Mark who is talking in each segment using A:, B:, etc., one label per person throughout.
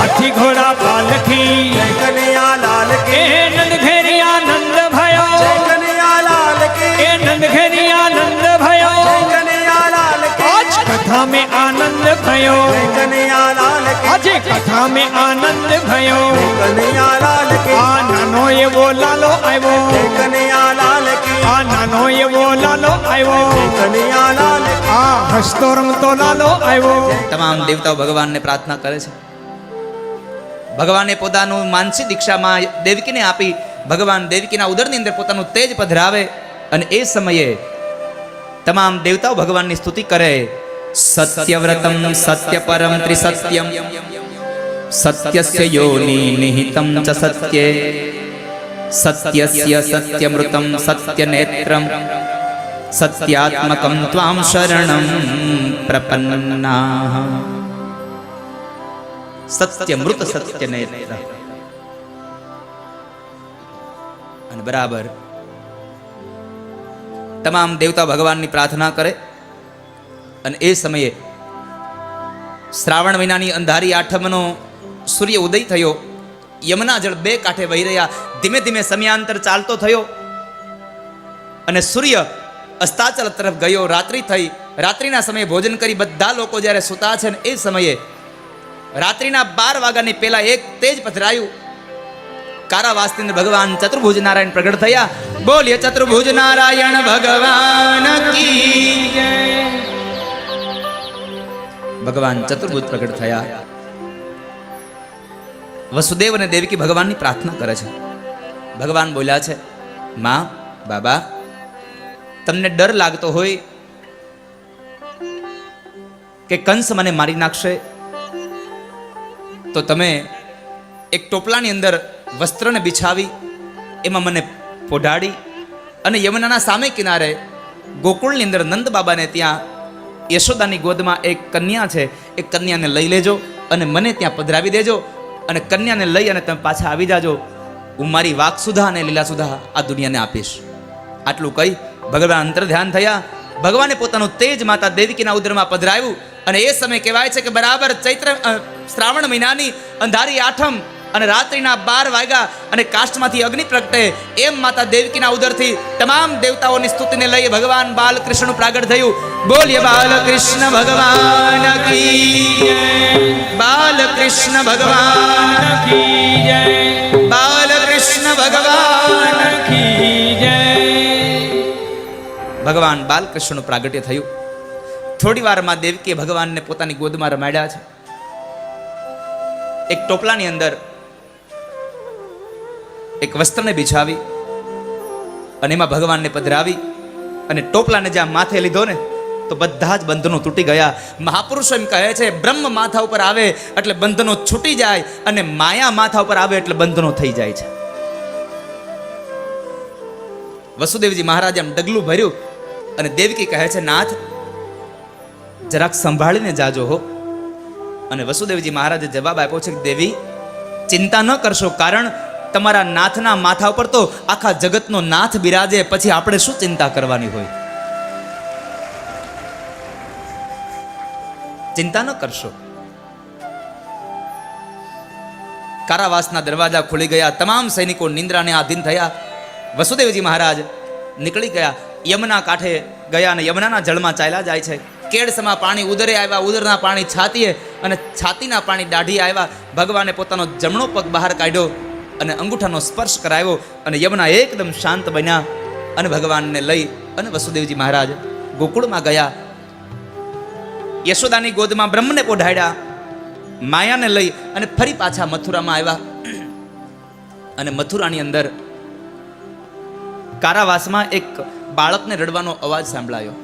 A: हाथी घोड़ा पालकी
B: जय कन्हैया लाल की
A: ए नंद घेरी आनंद भयो
B: जय कन्हैया लाल की
A: ए नंद घेरी आनंद भयो
B: जय कन्हैया लाल की
A: आज कथा में आनंद भयो
B: जय कन्हैया लाल की
A: आज कथा में आनंद भयो
B: जय कन्हैया लाल की
A: आ नानो एवो लालो आव्यो
B: जय कन्हैया लाल की
A: आ नानो एवो लालो आव्यो
B: जय कन्हैया लाल की
A: आ हसतो रमतो लालो आव्यो
C: તમામ દેવતાઓ ભગવાનને પ્રાર્થના કરે છે. ભગવાને પોતાનું માનસી દીક્ષામાં દેવકીને આપી ભગવાન દેવકીના ઉદરની અંદર પોતાનું તેજ પધરાવે અને એ સમયે તમામ દેવતાઓ ભગવાનની સ્તુતિ કરે. સત્યવ્રતમ સત્યપરમ ત્રિસત્યમ સત્યસ્ય યોનિ નિહિતમ ચ સત્યે સત્યસ્ય સત્યમૃતમ સત્યનેત્રમ સત્યાત્મકમ ત્વામ શરણમ પ્રપન્નાઃ. સત્યમૃત સત્યનેત્ર. અને બરાબર તમામ દેવતા ભગવાનની પ્રાર્થના કરે અને એ સમયે શ્રાવણ મહિનાની અંધારી આઠમનો સૂર્ય ઉદય થયો. યમુના જળ બે કાંઠે વહી રહ્યા. ધીમે ધીમે સમયાંતર ચાલતો થયો અને સૂર્ય અસ્તાચલ તરફ ગયો. રાત્રિ થઈ. રાત્રિના સમયે ભોજન કરી બધા લોકો જ્યારે સૂતા છે ને એ સમયે રાત્રિના 12 વાગ્યાની પહેલા એક તેજ પથરાયું. કારાવાસની અંદર ભગવાન ચતુર્ભુજ નારાયણ પ્રગટ થયા. બોલીએ ચતુર્ભુજ નારાયણ ભગવાન કી જય. ભગવાન ચતુર્ભુજ પ્રગટ થયા. વસુદેવ અને દેવકી ભગવાનની પ્રાર્થના કરે છે. ભગવાન બોલ્યા છે, માં, બાબા, તમને ડર લાગતો હોય કે કંસ મને મારી નાખશે તો તમે એક ટોપલાની અંદર વસ્ત્રને બિછાવી એમાં મને પોઢાડી અને યમુનાના સામે કિનારે ગોકુળની અંદર નંદ બાબાને ત્યાં યશોદાની ગોદમાં એક કન્યા છે, એ કન્યાને લઈ લેજો અને મને ત્યાં પધરાવી દેજો અને કન્યાને લઈ અને તમે પાછા આવી જાજો. હું મારી વાકસુધા અને લીલાસુધા આ દુનિયાને આપીશ. આટલું કહી ભગવાન અંતર ધ્યાન થયા. ભગવાને પોતાનું તેજ માતા દેવકીના ઉદરમાં પધરાવ્યું અને એ સમય કહેવાય છે કે બરાબર શ્રાવણ મહિનાની અંધારી આઠમ અને રાત્રિના 12 વાગ્યા અને કાષ્ઠમાંથી અગ્નિ પ્રગટે. એમ માતા દેવકીના ઉદરથી તમામ દેવતાઓની સ્તુતિને લઈ ભગવાન બાલકૃષ્ણનું પ્રાગટ થયું. બોલીએ બાલકૃષ્ણ ભગવાન કી જય. બાલકૃષ્ણ ભગવાન કી જય. બાલકૃષ્ણ ભગવાન કી જય. ભગવાન બાલકૃષ્ણનું પ્રાગટ્ય થયું. થોડી વારમાં દેવકીએ ભગવાનને પોતાની ગોદમાં રમાડ્યા છે. એક ટોપલાની અંદર એક વસ્ત્રને બિછાવી અને એમાં ભગવાનને પધરાવી અને ટોપલાને જ્યાં માથે લીધો ને તો બધા જ બંધનો તૂટી ગયા. મહાપુરુષો એમ કહે છે, બ્રહ્મ માથા ઉપર આવે એટલે બંધનો છૂટી જાય અને માયા માથા ઉપર આવે એટલે બંધનો થઈ જાય છે. વસુદેવજી મહારાજે આમ ડગલું ભર્યું અને દેવકી કહે છે, નાથ, જરાક સંભાળીને જાજો હો. અને વસુદેવજી મહારાજે જવાબ આપ્યો છે કે દેવી, ચિંતા ન કરશો, કારણ તમારા નાથના માથા ઉપર તો આખા જગતનો નાથ બિરાજે, પછી આપણે શું ચિંતા કરવાની હોય. ચિંતા ન કરશો. કારાવાસના દરવાજા ખુલી ગયા. તમામ સૈનિકો નિંદ્રાને આધીન થયા. વસુદેવજી મહારાજ નીકળી ગયા. યમુના કાંઠે ગયા અને યમુનાના જળમાં ચાલ્યા જાય છે. કેડસમાં પાણી ઉદરે આવ્યા, ઉદરના પાણી છાતીએ અને છાતીના પાણી દાઢી આવ્યા. ભગવાને પોતાનો જમણો પગ બહાર કાઢ્યો અને અંગૂઠાનો સ્પર્શ કરાવ્યો અને યમુના એકદમ શાંત બન્યા અને ભગવાનને લઈ અને વસુદેવજી મહારાજ ગોકુળમાં ગયા. યશોદાની ગોદમાં બ્રહ્મને પોઢાડ્યા, માયાને લઈ અને ફરી પાછા મથુરામાં આવ્યા. અને મથુરાની અંદર કારાવાસમાં એક બાળકને રડવાનો અવાજ સાંભળાયો.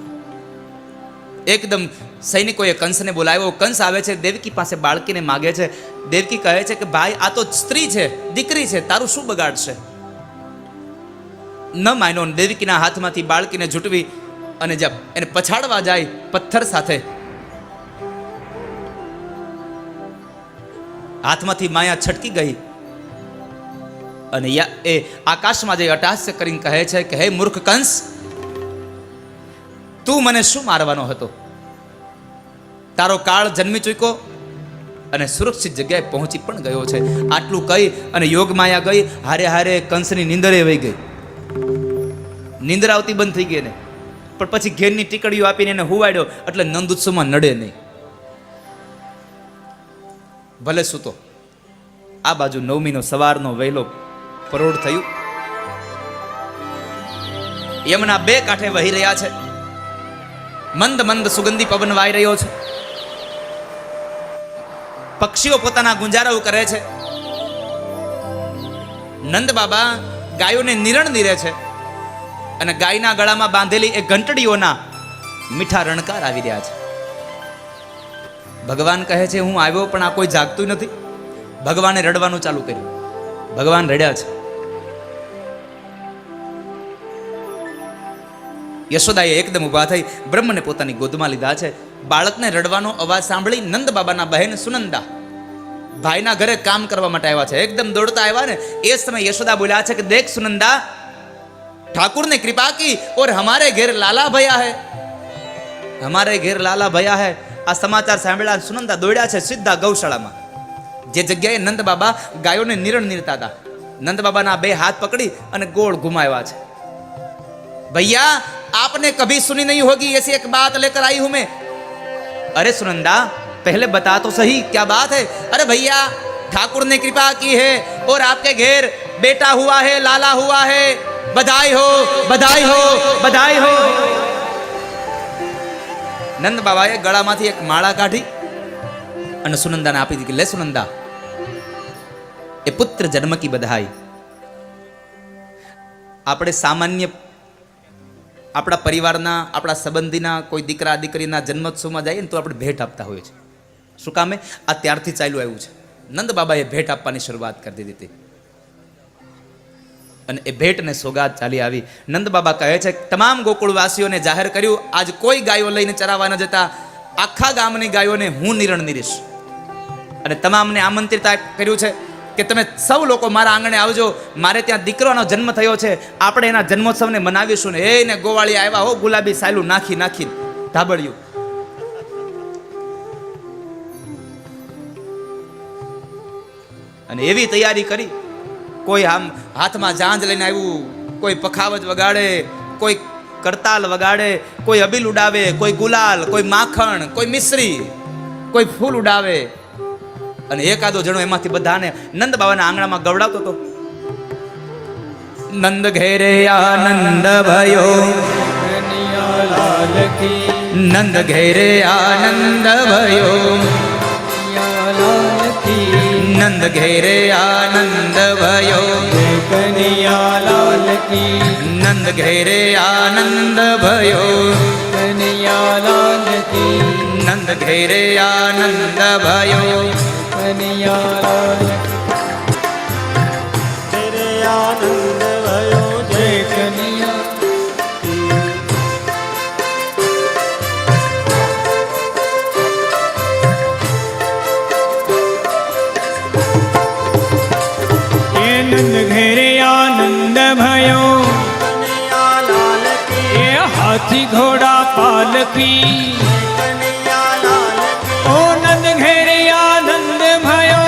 C: એકદમ સૈનિકોએ કંસને બોલાવ્યો. કંસ આવે છે, દેવકી પાસે બાળકીને માગે છે. દેવકી કહે છે કે ભાઈ, આ તો સ્ત્રી છે, દીકરી છે, તારું શું બગાડશે. ન માન્યો. દેવકીના હાથમાંથી બાળકીને ઝૂંટવી અને જબ એને પછાડવા જાય પથ્થર સાથે, હાથમાંથી માયા છટકી ગઈ અને એ આકાશમાં જઈ અટ્ટહાસ્ય કરીને કહે છે કે હે મૂર્ખ કંસ, તું મને શું મારવાનો હતો? તારો કાળ જન્મી ચૂક્યો, અને સુરક્ષિત જગ્યાએ પહોંચી પણ ગયો છે. આટલું કહી અને યોગમાયા ગઈ, હારે હારે કંસની નીંદરે વહી ગઈ. નીંદર આવતી બંધ થઈ ગઈ ને, પણ પછી ઘેરની ટીકડીઓ આપીને એને હુવાડ્યો એટલે નંદ ઉત્સવમાં નડે નહીં. ભલે સૂતો. આ બાજુ નવમીનો સવારનો વહેલો પરોઢ થયું. યમુના બે કાંઠે વહી રહ્યા છે. મંદ મંદ સુગંધી પવન વાઈ રહ્યો છે. પક્ષીઓ પોતાના ગુંજારાઓ કરે છે. નંદ બાબા ગાયોને નિરણ નીરે છે અને ગાયના ગળામાં બાંધેલી એ ઘંટડીઓના મીઠા રણકાર આવી રહ્યા છે. ભગવાન કહે છે હું આવ્યો પણ આ કોઈ જાગતું નથી. ભગવાને રડવાનું ચાલુ કર્યું. ભગવાન રડ્યા છે. યશોદાએ એકદમ ઊભા થઈ બ્રહ્મને પોતાની ગોદમાં લીધા છે. બાળકને રડવાનો અવાજ સાંભળી નંદ બાબાના બહેન સુનંદા ભાઈના ઘરે કામ કરવા માટે આવ્યા છે. એકદમ દોડતા આવ્યા ને એ સમયે યશોદા બોલ્યા છે કે દેખ સુનંદા, ઠાकुर ने कृपा की और हमारे घेर लाला भया है, हमारे घेर लाला भया है. આ સમાચાર સાંભળ્યા સુનંદા દોડ્યા છે સીધા ગૌશાળામાં, જે જગ્યાએ નંદ બાબા ગાયોને નિરણ નીરતા હતા. નંદ બાબાના બે હાથ પકડી અને ગોળ ઘુમાવ્યા છે. भैया आपने कभी सुनी नहीं होगी ऐसी एक बात लेकर आई हूं मैं. अरे सुनंदा पहले बता तो सही क्या बात है. अरे भैया ठाकुर ने कृपा की है और आपके घेर बेटा हुआ है, लाला हुआ है. बधाई हो, बधाई हो, बधाई हो. नंद बाबाए गळाમાંથી એક માળા કાઢી અને સુનંદાને આપી દીધી. લે સુનંદા, એ પુત્ર જન્મ કી બધાઈ. આપણે સામાન્ય આપણા પરિવારના, આપણા સંબંધીના કોઈ દીકરા દીકરીના જન્મોત્સવમાં જઈએ ને તો આપણે ભેટ આપતા હોઈએ છીએ. શું કામે? આ ત્યારથી ચાલ્યું આવ્યું છે. નંદ બાબાએ ભેટ આપવાની શરૂઆત કરી દીધી હતી અને એ ભેટ ને સોગાદ ચાલી આવી. નંદ બાબા કહે છે તમામ ગોકુળવાસીઓને જાહેર કર્યું આજ કોઈ ગાયો લઈને ચરાવવા ન જતા, આખા ગામની ગાયોને હું નિરણ નીરીશ. અને તમામને આમંત્રિત કર્યું છે કે તમે સૌ લોકો મારા આંગણે આવજો, મારે ત્યાં દીકરાનો જન્મ થયો છે, આપણે એના જન્મોત્સવને મનાવીશું. ને એને ગોવાળી આવ્યા હો ગુલાબી સાયલું નાખી નાખી ધાબળ્યું. અને એવી તૈયારી કરી, કોઈ આમ હાથમાં જાંજ લઈને આવ્યું, કોઈ પખાવજ વગાડે, કોઈ કરતાલ વગાડે, કોઈ અબીલ ઉડાવે, કોઈ ગુલાલ, કોઈ માખણ, કોઈ મિશ્રી, કોઈ ફૂલ ઉડાવે. અને એકાદો જણો એમાંથી બધાને નંદ બાબાના આંગણામાં ગવડાવતો હતો. નંદ ઘેરે આનંદ ભયો, નંદ ઘેરે આનંદ ભયો, નંદ ઘેરે આનંદ ભયો, નંદ ઘેરે આનંદ ભયો, નંદ ઘેરે આનંદ ભયો.
B: तेरे आनंद भयो जय कन्हैया.
A: નંદ ઘેરે આનંદ ભયો,
B: कन्हैया लाल की,
A: એ હાથી ઘોડા પાલકી.
B: कन्हैया लाल की,
A: ઓ નંદ ઘેરે આનંદ ભયો,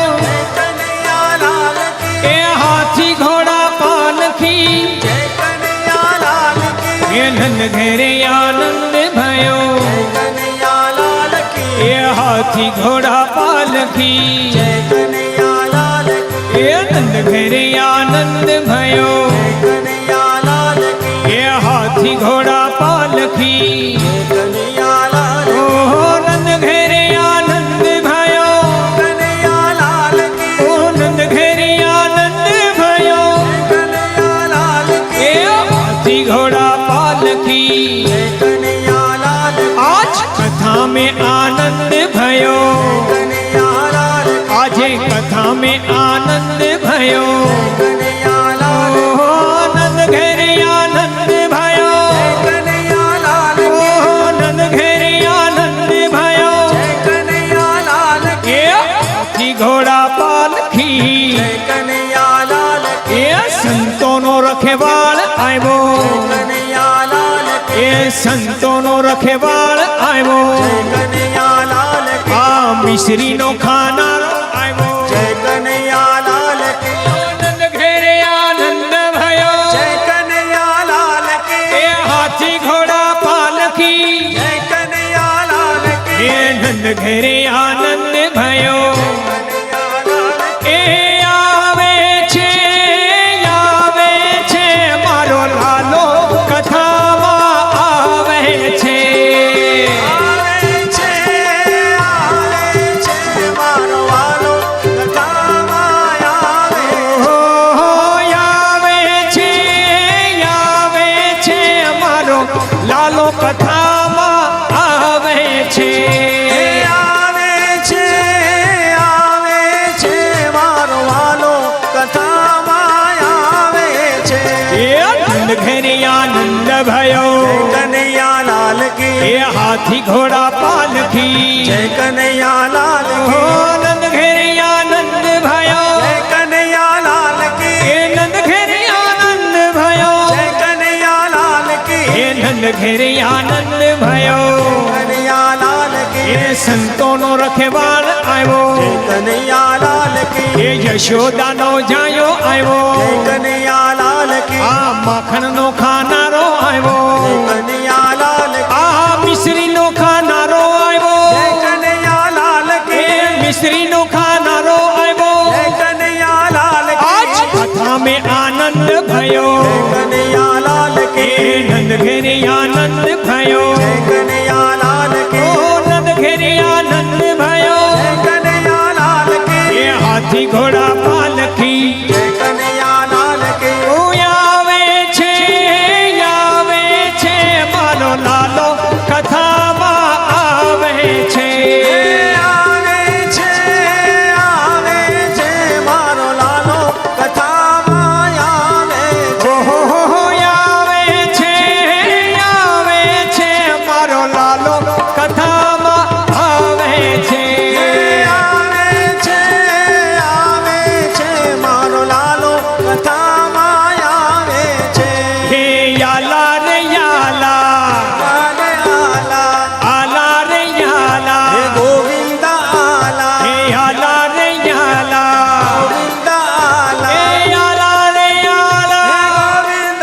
B: कन्हैया लाल की,
A: એ હાથી ઘોડા પાલકી.
B: जय कन्हैया लाल की,
A: એ નંદ ઘેરે આનંદ ભયો,
B: कन्हैया लाल की,
A: એ હાથી ઘોડા પાલકી.
B: जय कन्हैया लाल की,
A: એ નંદ ઘેરે આનંદ ભયો,
B: कन्हैया लाल की,
A: એ હાથી ઘોડા પાલકી.
B: कन्हैया लाल,
A: ઓહો નંદ ઘેરે આનંદ ભયો,
B: कन्हैया लाल की,
A: ઓ નંદ ઘેરે આનંદ ભયો,
B: कन्हैया लाल की,
A: એ હાથી ઘોડા પાલકી.
B: कन्हैया लाल,
A: आज कथा में आनंद भयो,
B: कन्हैया लाल,
A: આજે कथा में आनंद भयो.
B: कन्हैया लाल,
A: ઓહો નંદ ઘેરે આનંદ ભયો,
B: कन्हैया लाल,
A: ઓહો નંદ ઘેરે આનંદ ભયો,
B: कन्हैया लाल,
A: એ હાથી ઘોડા પાલકી.
B: कन्हैया लाल,
A: એ સંતોનો રખેવાળ આવ્યો,
B: कन्हैया लाल,
A: એ સંતોનો રખેવાળ આવ્યો.
B: कन्हैया लाल,
A: આ મિશ્રીનો ખાનાર ઘેરે આનંદ ભયો લાલો કથામાં આવે છે
B: આવે છે મારો વાલો કથામાં આવે છે
A: નંદ ઘેરે આનંદ ભયો
B: કનૈયા લાલ કી
A: એ હાથી ઘોડા પાલખી
B: જય કનૈયા લાલ
A: ઓ
B: કી
A: નંદ ઘેરે આનંદ ભયો
B: જય કનૈયા લાલ કી
A: એ નંદ ઘેરે આનંદ ભયો
B: જય કનૈયા લાલ કી
A: એ નંદ ઘેરે આનંદ ભયો
B: કનૈયા લાલ કી
A: એ સંતોનો રખેવાળ આવ્યો
B: જય કનૈયા લાલ કી
A: એ યશોદાનો જાયો આવ્યો
B: જય કનૈયા લાલ કી
A: આ માખણનો ખાનારો આવ્યો
B: જય કનૈયા લાલ કી
A: આ મિશ્રીનો ખાનારો આવ્યો
B: જય કનૈયા લાલ
A: એ
B: કી
A: મિશ્રીનો ખાનારો આવ્યો
B: જય કનૈયા લાલ
A: આજ
B: કી
A: કથા મેં આનંદ ભયો
B: જય કનૈયા લાલ
A: એ
B: કી
A: નંદ ઘેરે આનંદ ભયો
B: જય કનૈયા લાલ
A: ઓ
B: કી
A: નંદ ઘેરે આનંદ ભયો
B: જય કનૈયા લાલ કી
A: એ હાથી ઘોડા પાલખી
B: જય કનૈયા લાલ કી
A: ઓ આવે છે મારો લાલો કથામાં આવે છે
B: આવે છે મારો લાલો કથામાં આવે છે
A: ઓહો આવે છે મારો લાલો કથામાં આવે છે
B: આવે છે મારો લાલો કથામાં આવે છે
A: હે યાલા રે યાલા
B: આલે આલા
A: આલા રે યાલા
B: હે ગોવિંદ આલા
A: હે યાલા રે યાલા
B: ગોવિંદ આલા
A: હે યાલા રે યાલા
B: ગોવિંદ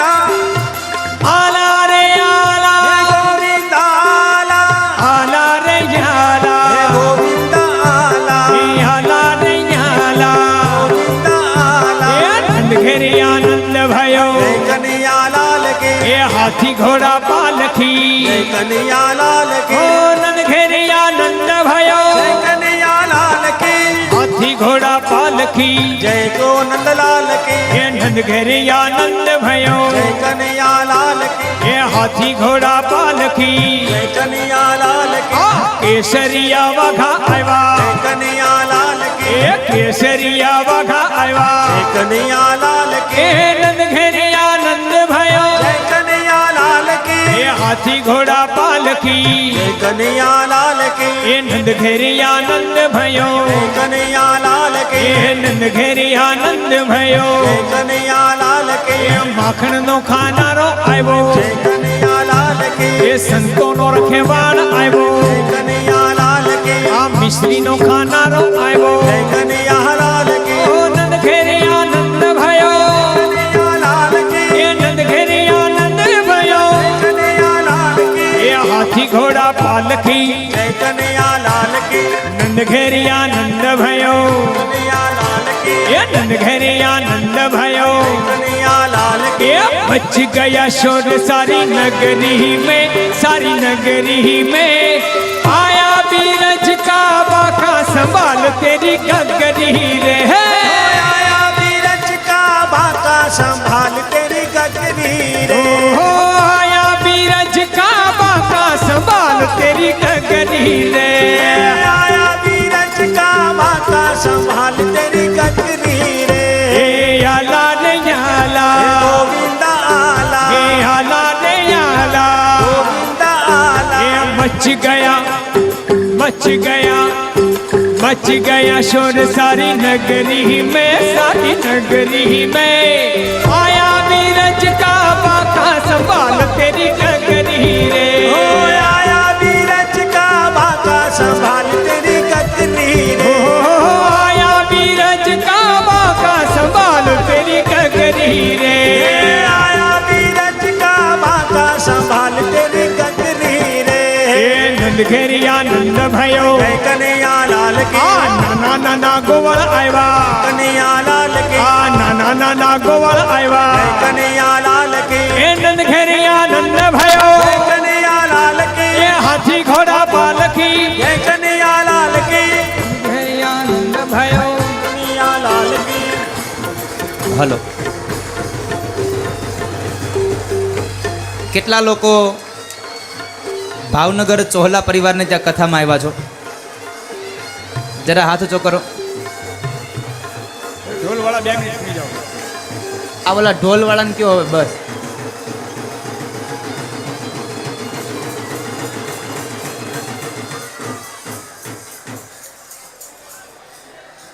A: આલા રે યાલા
B: ગોવિંદ આલા
A: આલા રે યાલા
B: ગોવિંદ આલા
A: હે યાલા રે યાલા
B: ગોવિંદ આલા
A: હે નંદ ઘેરે આનંદ ભયો
B: જય કનૈયા લાલ કી
A: એ હાથી ઘોડા પાલખી
B: જય કનૈયા લાલ
A: ઓ
B: કી
A: નંદ ઘેરે આનંદ ભયો
B: જય કનૈયા લાલ કી
A: હાથી ઘોડા પાલખી
B: જય કો નંદલાલ કી
A: એ નંદ ઘેરે આનંદ ભયો
B: જય કનૈયા લાલ કી
A: એ હાથી ઘોડા પાલખી
B: જય કનૈયા લાલ કી
A: આ કેસરિયા વાઘા
B: જય
A: આવ્યા
B: કનૈયા લાલ કી
A: એ કેસરિયા વાઘા
B: જય
A: આવ્યા
B: કનૈયા લાલ
A: એ
B: કી
A: નંદ ઘેરે આનંદ ભયો
B: જય કનૈયા લાલ કી
A: એ હાથી ઘોડા પાલખી
B: જય કનૈયા લાલ કી
A: એ નંદ ઘેરે આનંદ ભયો
B: જય કનૈયા લાલ
A: એ
B: કી
A: નંદ ઘેરે આનંદ ભયો
B: જય કનૈયા લાલ કી
A: એ માખણનો ખાનારો આવ્યો
B: જય કનૈયા લાલ કી
A: એ સંતોનો રખેવાળ આવ્યો
B: જય કનૈયા લાલ કી
A: આ મિશ્રીનો ખાનારો આવ્યો
B: જય કનૈયા લાલ કી
A: ઓ નંદ ઘેરે આનંદ ભયો
B: કનૈયા લાલ કી
A: એ નંદ ઘેરે આનંદ ભયો
B: કનૈયા લાલ કી
A: એ હાથી ઘોડા પાલખી
B: જય કનૈયા લાલ કી
A: નંદ ઘેરે આનંદ ભયો
B: કનૈયા લાલ કી
A: એ નંદ ઘેરે આનંદ ભયો
B: કનૈયા લાલ
A: ए
B: કી
A: बच गया शोर सारी नगरी में आया बीरज का बाका संभाल तेरी गगरी रे
B: आया बीरज का बाका संभाल तेरी गगरी रे
A: ओ आया बीरज का बाका संभाल तेरी गगरी रे
B: आया बीरज का बाका संभाल तेरी गगरी रे
A: ए आला रे आला
B: गोविंद आला
A: ए आला रे आला
B: गोविंद आला
A: ए मच गया शोर सारी नगरी में आया बीरज का बाका संभाल तेरी गगरी रे
B: ओ आया बीरज का बाका संभाल तेरी गगरी रे
A: ओ आया बीरज का बाका संभाल तेरी गगरी रे
B: आया बीरज का बाका संभाल तेरी गगरी रे
A: ए नंद ઘેરી આનંદ ભયો
B: જય કનૈયા લાલ કી
A: આ નાના નાના ગોવળ આવ્યા
B: કનૈયા લાલ કી
A: આ નાના નાના ગોવળ
B: જય
A: આવ્યા
B: કનૈયા લાલ કી
A: એ નંદ ઘેરી આનંદ ભયો
B: જય કનૈયા લાલ કી
A: એ હાથી ઘોડા પાલખી
B: જય કનૈયા લાલ કી
A: ઘેરી આનંદ ભયો
B: કનૈયા લાલ કી
C: હલો. કેટલા લોકો ભાવનગર ચોહલા પરિવારને ત્યાં કથામાં આવ્યા છો? જરા હાથ ઊંચો કરો.
A: ઢોલવાળા 2 મિનિટ થઈ જાઓ.
C: આ ઓલા ઢોલ વાળાને કયો હવે બસ.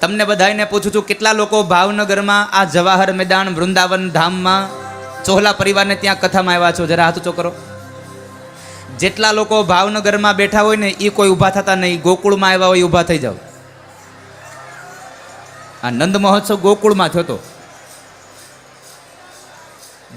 C: તમને બધાને પૂછું છું, કેટલા લોકો ભાવનગરમાં આ જવાહર મેદાન વૃંદાવન ધામમાં ચોહલા પરિવારને ત્યાં કથામાં આવ્યા છો? જરા હાથ ઊંચો કરો. જેટલા લોકો ભાવનગરમાં બેઠા હોય ને એ કોઈ ઊભા થતા નહીં, ગોકુળમાં આવ્યા હોય ઊભા થઈ જાઓ. આ નંદ મહોત્સવ ગોકુળમાં થયો હતો.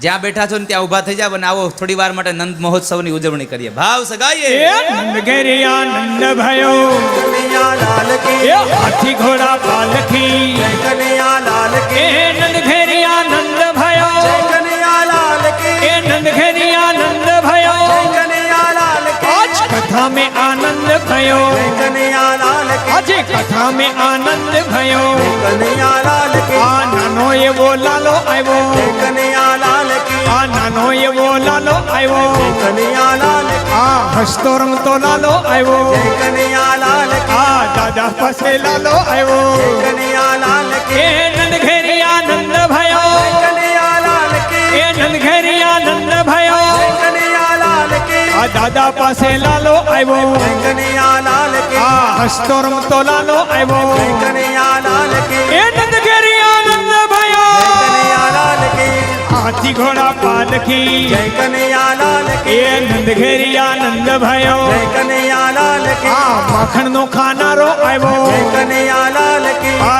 C: જ્યાં બેઠા છો ને ત્યાં ઊભા થઈ જાવ અને આવો થોડી વાર માટે નંદ મહોત્સવની ઉજવણી કરીએ. ભાવ સગાઈએ
A: એ નંદ ઘેરી આનંદ ભયો
B: કનૈયા લાલ કી
A: એ હાથી ઘોડા પાલખી
B: જય કનૈયા લાલ કી
A: એ નંદ ઘેરી આનંદ ભયો
B: જય કનૈયા લાલ કી
A: એ નંદ ઘેરી આનંદ ભયો
B: જય કનૈયા લાલ કી
A: आज कथा में आनंद भयो
B: जय कन्हैया लाल की
A: आज कथा में आनंद भयो
B: कन्हैया लाल की
A: आ नानो एवो लालो आयो
B: जय कन्हैया लाल की
A: आ नानो एवो लालो आयो
B: कन्हैया लाल की
A: आ हसतो रमतो लालो आयो
B: जय कन्हैया लाल की
A: आ दादा पासे लालो आयो
B: जय कन्हैया लाल की
A: ए नंद घेरी आनंद भयो
B: जय कन्हैया लाल की
A: ए नंद घेरी आनंद भयो
B: जय कन्हैया लाल की
A: आ दादा पासे लालो आयो
B: जय कन्हैया लाल की
A: आ हसतो रमतो लालो आयो
B: जय कन्हैया लाल की
A: ए नंद घेरी आनंद भयो
B: जय कन्हैया लाल की
A: हाथी घोड़ा पालखी
B: जय कन्हैया लाल की
A: ए नंद घेरी आनंद भयो
B: जय कन्हैया लाल की
A: आ माखण नो खानारो आयो
B: जय कन्हैया लाल की
A: आ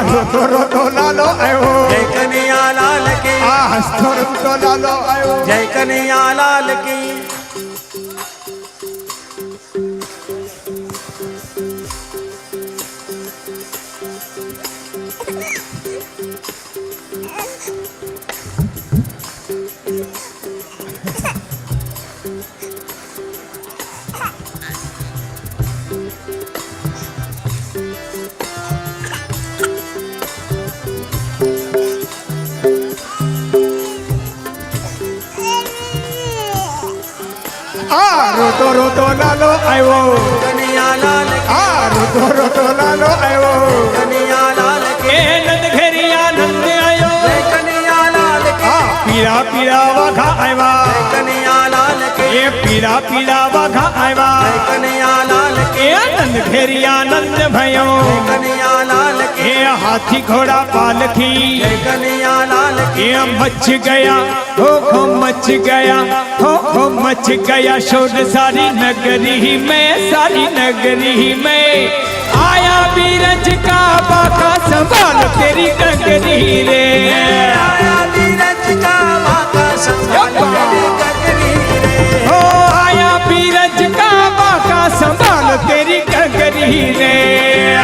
A: रोतो लालो आयो
B: जय कन्हैया लाल की
A: आ हसतो रमतो लालो आयो
B: जय कन्हैया लाल की
A: आ रोतो लालो आयो
B: कन्हैया लाल की
A: आ रोतो लालो आयो
B: कन्हैया लाल की
A: ए नंद घेरी आनंद आयो
B: जय कन्हैया लाल की
A: आ पीड़ा पीड़ा वाघा आयवा
B: जय कन्हैया लाल की
A: ए पीड़ा पीड़ा वाघा आयवा
B: जय कन्हैया लाल की
A: ए नंद घेरी आनंद भयो
B: जय कन्हैया लाल की
A: ए हाथी घोड़ा पालखी
B: जय कन्हैया लाल की
A: ये मच गया हो मच गया हो मच गया शोर सारी नगरी में सारी नगरी में आया बीरज का बाका संभाल तेरी गगरी रे
B: आया बीरज का बाका संभाल तेरी गगरी रे
A: हो आया बीरज का बाका संभाल तेरी गगरी रे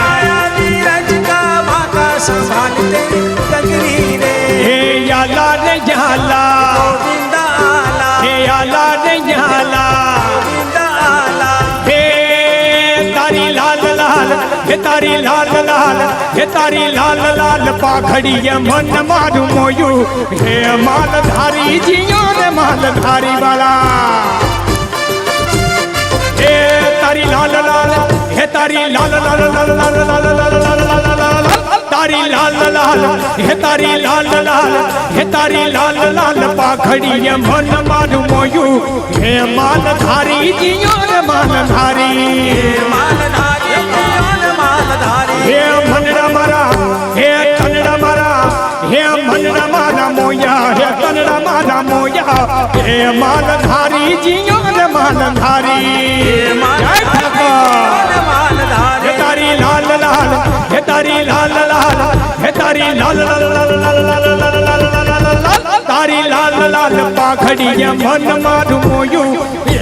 B: आया बीरज का बाका संभाल तेरी गगरी रे
A: हे याला रे याला
B: गोविंदा आला
A: हे याला रे याला
B: गोविंदा आला
A: हे तारी लाल लाल हे तारी लाल लाल हे तारी लाल लाल पाखड़ी मन मारू मोयू हे मालधारी जियो रे मालधारी वाला हे तारी लाल लाल हे तारी लाल लाल लाल लाल लाल लाल लाल लाल तारी लाल लाल हे तारी लाल लाल हे तारी लाल लाल पाखड़ी मन मारू मोयू हे मालधारी जियो रे मालधारी
B: मालधारी कौन मालधारी
A: हे मनड़ा मारा हे कन्नड़ा मारा हे मनड़ा मारा मोया हे कन्नड़ा मारा मोया हे मालधारी जियो रे मालधारी जय ठाकुर
B: मालधारी
A: हे तारी लाल लाल हे तारी लाल लाल हे तारी लाल लाल लाल लाल लाल लाल लाल लाल तारी लाल लाल पाखड़ी मन मारू मोयू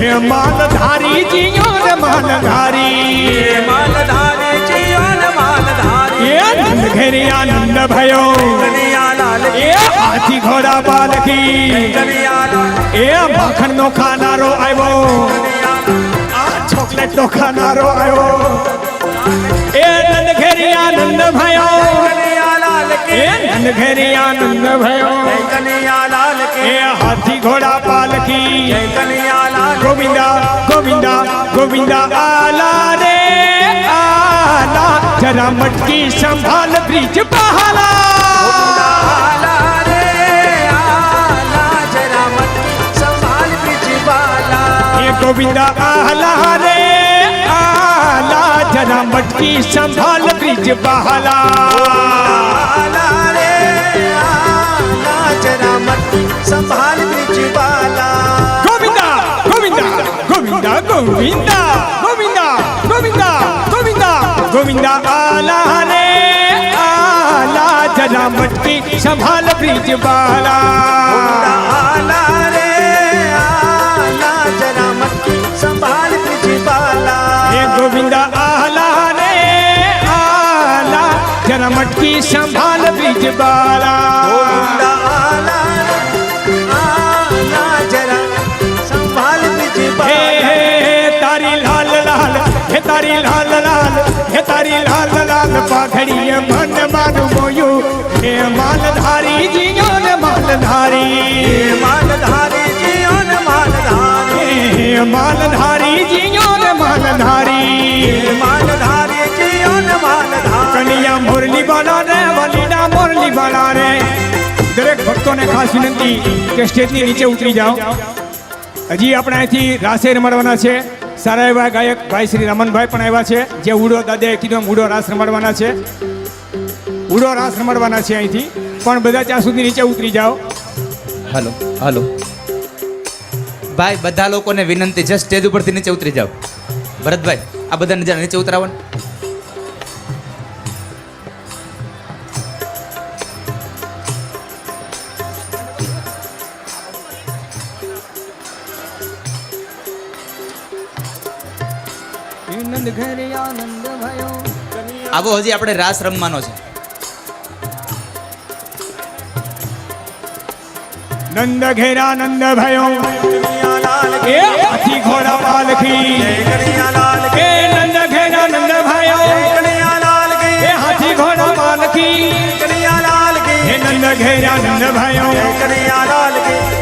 A: હે માલધારી જીઓ ને માલધારી
B: માલધારી જીઓ ને માલધારી
A: એ નંદ ઘેરી આનંદ ભયો
B: કનૈયાલાલ
A: એ હાથી ઘોડા પાલખી
B: કનૈયાલાલ
A: એ માખણ નો ખાનારો આવ્યો આ ચોકલેટ નો ખાનારો આવ્યો એ નંદ ઘેરી આનંદ ભયો
B: કનૈયાલાલ કે
A: એ નંદ ઘેરી આનંદ ભયો
B: કનૈયાલાલ કે
A: એ હાથી ઘોડા પાલખી
B: કનૈયાલાલ
A: ગોવિંદા ગોવિંદા ગોવિંદા આલા રે આલા જરા મટકી સંભાળ બ્રિજ બહાલા
B: આલા રે આલા જરા મટકી સંભાળ બ્રિજ બાલા
A: એ ગોવિંદા આલા રે આલા જરા મટકી સંભાળ બ્રિજ બહાલા
B: આલા રે આલા જરા મટકી સંભાળ બ્રિજ બાલા
A: ગોવિંદા ગોવિંદા ગોવિંદા ગોવિંદા ગોવિંદા ગોવિંદા ગોવિંદા ગોવિંદા આલા રે આલા જરા મટકી સંભાળ બ્રિજ બહાલા
B: આલા રે આલા જરા મટકી સંભાળ બ્રિજ બાલા
A: એ ગોવિંદા આલા રે આલા જરા મટકી સંભાળ બ્રિજ બાલા
B: ગોવિંદા આલા રે આલા જરા સંભાળ બ્રિજ
A: હે
B: બાલા
A: હે તારી લાલ લાલ હે તારી લાલ લાલ હે તારી લાલ લાલ પાઘડીએ મન મારું મોયું હે માલધારી જીઓ ને માલધારી
B: માલધારી જીઓ ને માલધારી
A: હે માલધારી જીઓ ને માલધારી
B: માલધારી જીઓ ને માલધારી
A: કનૈયા મોરલી બાલા રે વલીના મોરલી બાલા રે દરેક ભક્તોને ખાસ વિનંતી કે સ્ટેજની નીચે ઉતરી જાઓ હજી આપણે અહીંથી રાસે રમાડવાના છે સારા એવા ગાયક ભાઈ શ્રી રમણભાઈ પણ આવ્યા છે જે ઉડો દાદાએ કીધું એમ ઉડો રાસ રમાડવાના છે ઉડો રાસ રમાડવાના છે અહીંથી પણ બધા ત્યાં સુધી નીચે ઉતરી જાઓ
C: હાલો હાલો ભાઈ બધા લોકોને વિનંતી છે સ્ટેજ ઉપરથી નીચે ઉતરી જાઓ ભરતભાઈ આ બધાને જરા નીચે ઉતરાવો ને. આવો હજી આપણે રાસ રમવાનો છે
A: નંદ ઘેરા નંદ ભયો
B: કનૈયાલાલ
A: એ હાથી ઘોડા પાલખી
B: કનૈયાલાલ
A: એ નંદ ઘેરા નંદ ભયો
B: કનૈયાલાલ
A: એ હાથી ઘોડા પાલખી
B: કનૈયાલાલ
A: એ નંદ ઘેરા નંદ ભયો
B: કનૈયાલાલ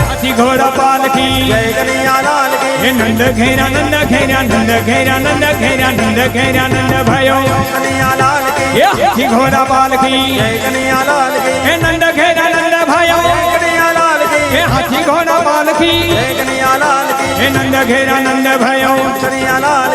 A: હાથી ઘોડા પાલખી
B: કનૈયાલાલ
A: એ નંદ ઘેરા નંદ ઘેરા નંદ ઘેરા નંદ ઘેરા નંદ ઘેરા નંદ ભયો
B: કનૈયાલાલ
A: એ હાથી ઘોડા પાલખી
B: કનૈયાલાલ
A: એ નંદ ઘેરા નંદ ભયો
B: કનૈયાલાલ
A: એ હાથી ઘોડા પાલખી
B: કનૈયાલાલ
A: એ નંદ ઘેરા નંદ ભયો
B: કનૈયાલાલ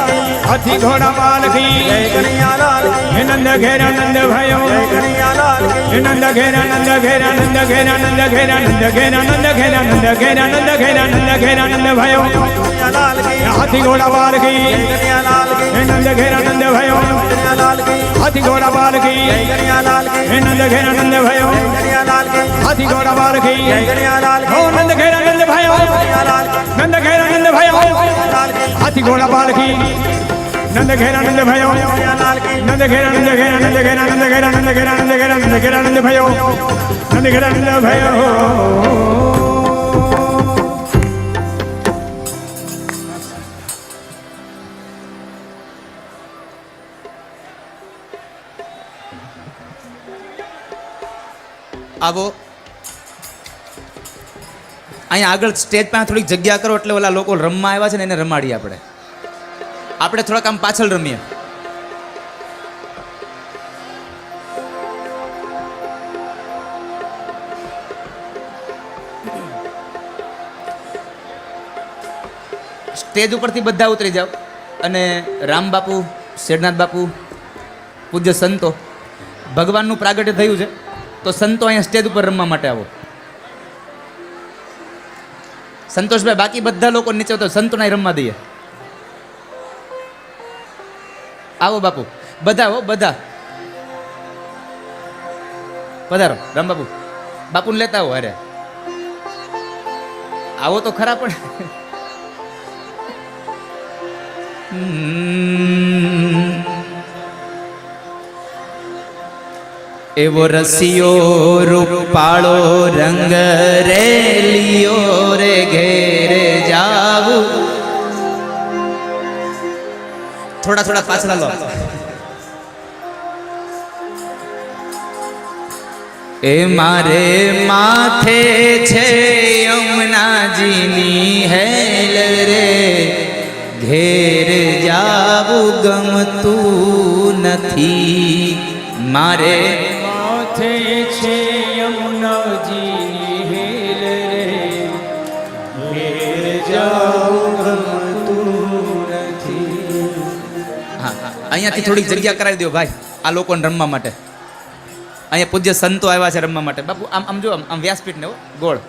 A: હાથી ઘોડા પાલખી
B: કનૈયાલાલ
A: એ નંદ ઘેરા નંદ ભયો
B: કનૈયાલાલ
A: એ નંદ ઘેરા નંદ ઘેરા નંદ ઘેરા નંદ ઘેરા નંદ ઘેરા નંદ ઘેરા નંદ ઘેરા નંદ ઘેરા નંદ ઘેરા નંદ ભયો
B: કનૈયાલાલ
A: એ હાથી ઘોડા પાલખી
B: કનૈયાલાલ
A: એ નંદ ઘેરા નંદ ભયો
B: કનૈયાલાલ
A: હાથી ઘોડા પાલખી
B: કનૈયાલાલ
A: એ નંદ ઘેરા નંદ ભયો
B: કનૈયાલાલ
A: હાથી ઘોડા પાલખી
B: કનૈયાલાલ
A: ઓ નંદ ઘેરા નંદ ભયો નંદ ઘેરા નંદ ભયો હાથી ઘોડા પાલખી નંદ ઘેરા નંદ ભયો નંદ ઘેરા નંદ ઘેરા નંદ ઘેરા નંદ ઘેરા નંદ ઘેરા નંદ ઘેરા નંદ ઘેરા નંદ ભયો નંદ ઘેરા નંદ ભયો
C: આવો અહીંયા આગળ સ્ટેજ પાસે થોડીક જગ્યા કરો એટલે ઓલા લોકો રમવા આવ્યા છે ને એને રમાડીએ આપણે થોડાક આમ પાછળ રમીએ. સ્ટેજ ઉપરથી બધા ઉતરી જાઓ અને રામ બાપુ, શેરનાથ બાપુ, પૂજ્ય સંતો, ભગવાનનું પ્રાગટ્ય થયું છે તો સંતો અહીંયા સ્ટેજ ઉપર રમવા માટે આવો. સંતોષભાઈ બાકી બધા લોકો નીચે તો સંતોને રમવા દઈએ. આવો બાપુ, બધા હો બધા પધારો. રામ બાપુ, બાપુને લેતા આવો. અરે આવો તો ખરા પણ એવો રસિયો રૂપાળો રંગ રેલિયો રે ઘેરે જાવું. થોડા પાછળ લો. એ મારે માથે છે યમુનાજીની હેલ રે, ઘેર જાવું ગમતું નથી. મારે
A: માથે છે યમુનાજીની હેલ રે, ઘેર જાઉં ગમતું નથી.
C: હા, અહીંયાથી થોડીક જગ્યા કરાવી દો ભાઈ, આ લોકોને રમવા માટે. અહીંયા પૂજ્ય સંતો આવ્યા છે રમવા માટે. બાપુ આમ જો, આમ વ્યાસપીઠ ને ગોળ.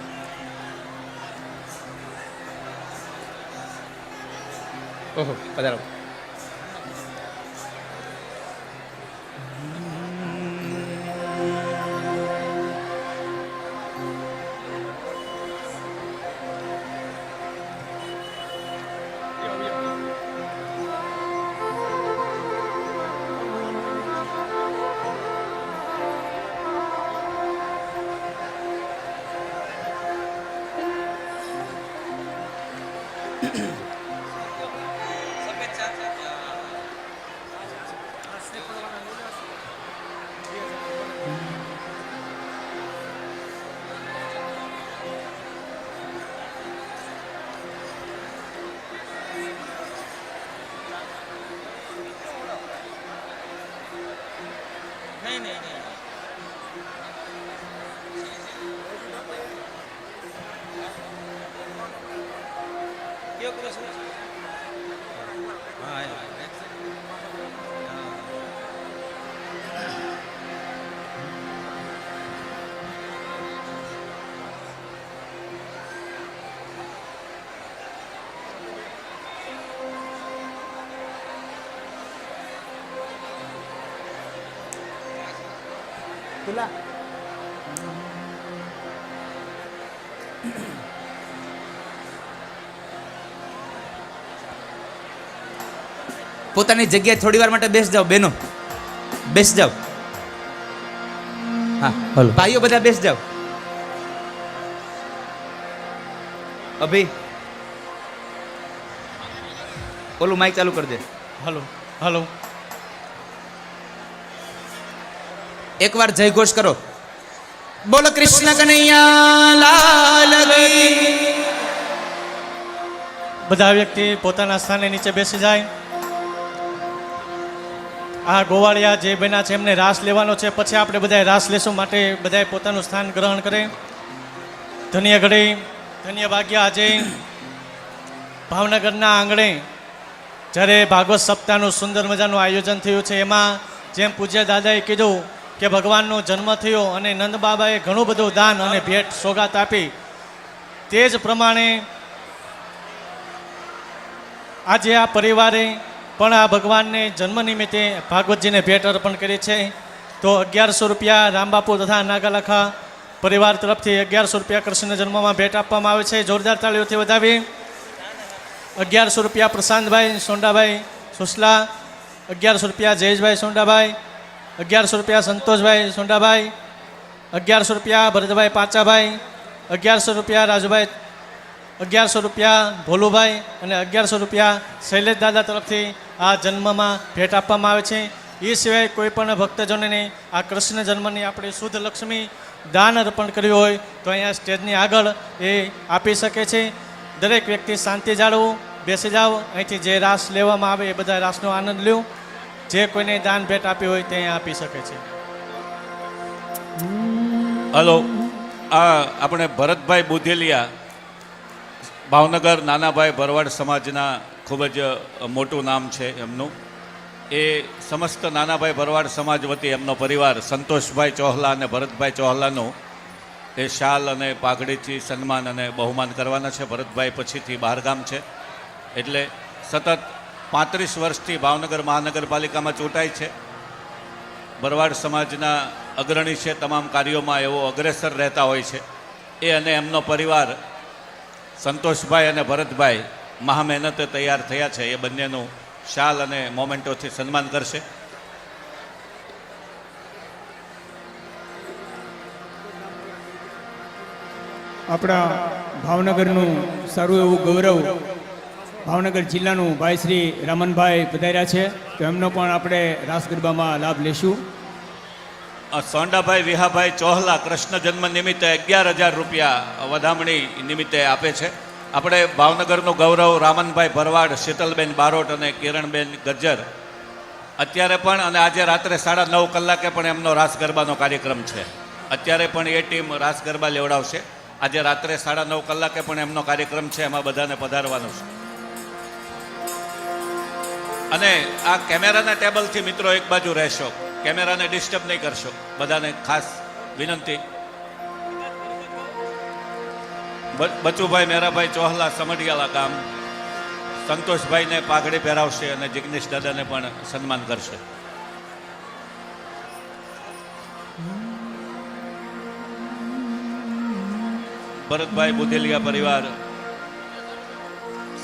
C: ઓહો, પધારો. પોતાની જગ્યાએ થોડી વાર માટે બેસી જાઓ બેનો, બેસી જાઓ. હા ભાઈઓ બધા બેસી જાઓ. અભી ઓલું માઇક ચાલુ કરી દે.
A: Hello hello.
C: એકવાર જય ઘોષ કરો. બોલો કૃષ્ણ કનૈયા લાલ કી.
A: બધા વ્યક્તિ પોતાના સ્થાને નીચે બેસી જાય. આ ગોવાળિયા જે બન્યા છે એમને રાસ લેવાનો છે, પછી આપણે બધાએ રાસ લેશું, માટે બધાએ પોતાનું સ્થાન ગ્રહણ કરે. ધન્ય ઘડી ધન્ય ભાગ્ય. આજે ભાવનગરના આંગણે જ્યારે ભાગવત સપ્તાહનું સુંદર મજાનું આયોજન થયું છે, એમાં જેમ પૂજ્ય દાદાએ કીધું કે ભગવાનનો જન્મ થયો અને નંદ બાબાએ ઘણું બધું દાન અને ભેટ સોગાત આપી, તે જ પ્રમાણે આજે આ પરિવારે પણ આ ભગવાનને જન્મ નિમિત્તે ભાગવતજીને ભેટ અર્પણ કરી છે. તો 1100 રૂપિયા રામબાપુ તથા નાગાલાખા પરિવાર તરફથી 1100 રૂપિયા કૃષ્ણ જન્મમાં ભેટ આપવામાં આવે છે. જોરદાર તાળીઓથી વધાવી. 1100 રૂપિયા પ્રશાંતભાઈ સોંડાભાઈ સુસલા, 1100 રૂપિયા જયેશભાઈ સોંડાભાઈ, 1100 રૂપિયા સંતોષભાઈ સોંડાભાઈ, 1100 રૂપિયા ભરતભાઈ પાચાભાઈ, 1100 રૂપિયા રાજુભાઈ, 1100 રૂપિયા ભોલુભાઈ અને 1100 રૂપિયા શૈલેષ દાદા તરફથી આ જન્મમાં ભેટ આપવામાં આવે છે. એ સિવાય કોઈ પણ ભક્તજનોને આ કૃષ્ણ જન્મની આપણે શુદ્ધ લક્ષ્મી દાન અર્પણ કર્યું હોય તો અહીંયા સ્ટેજની આગળ એ આપી શકે છે. દરેક વ્યક્તિ શાંતિ જાળવું, બેસી જાઓ. અહીંથી જે રાસ લેવામાં આવે એ બધા રાસનો આનંદ લ્યો. જે કોઈને દાન ભેટ આપી હોય તે અહીંયા આપી શકે છે.
D: હલો, આ આપણે ભરતભાઈ બુધેલિયા, ભાવનગર નાનાભાઈ ભરવાડ સમાજના ખૂબ જ મોટું નામ છે એમનું. એ સમસ્ત નાનાભાઈ ભરવાડ સમાજ વતી એમનો પરિવાર સંતોષભાઈ ચોહલા અને ભરતભાઈ ચોહલાનું એ શાલ અને પાઘડીથી સન્માન અને બહુમાન કરવાના છે. ભરતભાઈ પછીથી બહારગામ છે, એટલે સતત 35 વર્ષથી ભાવનગર મહાનગરપાલિકામાં ચૂંટાય છે. ભરવાડ સમાજના અગ્રણી છે, તમામ કાર્યોમાં એવો અગ્રેસર રહેતા હોય છે. એ અને એમનો પરિવાર સંતોષભાઈ અને ભરતભાઈ મહા મહેનતે તૈયાર થયા છે. એ બંનેનું શાલ અને મોમેન્ટોથી સન્માન કરશે.
A: આપણા ભાવનગરનું સારું એવું ગૌરવ ભાવનગર જિલ્લાનું ભાઈ શ્રી રામનભાઈ પધાર્યા છે, તો એમનો પણ આપણે રાસ ગરબામાં લાભ લેશું.
D: સોંડાભાઈ વિહાભાઈ ચોહલા કૃષ્ણ જન્મ નિમિત્તે 11,000 રૂપિયા વધામણી નિમિત્તે આપે છે. આપણે ભાવનગરનું ગૌરવ રામનભાઈ ભરવાડ, શીતલબેન બારોટ અને કિરણબેન ગજ્જર અત્યારે પણ અને આજે રાત્રે 9:30 કલાકે પણ એમનો રાસ ગરબાનો કાર્યક્રમ છે. અત્યારે પણ એ ટીમ રાસ ગરબા લેવડાવશે. આજે રાત્રે 9:30 કલાકે પણ એમનો કાર્યક્રમ છે, એમાં બધાને પધારવાનું છે. અને આ કેમેરાના ટેબલથી મિત્રો એક બાજુ રહેશો, કેમેરાને ડિસ્ટર્બ નહીં કરશો. બધાને ખાસ વિનંતી. બચુભાઈ મેરાભાઈ ચોહલા સમઢિયાળા ગામ સંતોષભાઈને પાઘડી પહેરાવશે અને જિગ્નેશ દાદાને પણ સન્માન કરશે. ભરતભાઈ બુધેલિયા પરિવાર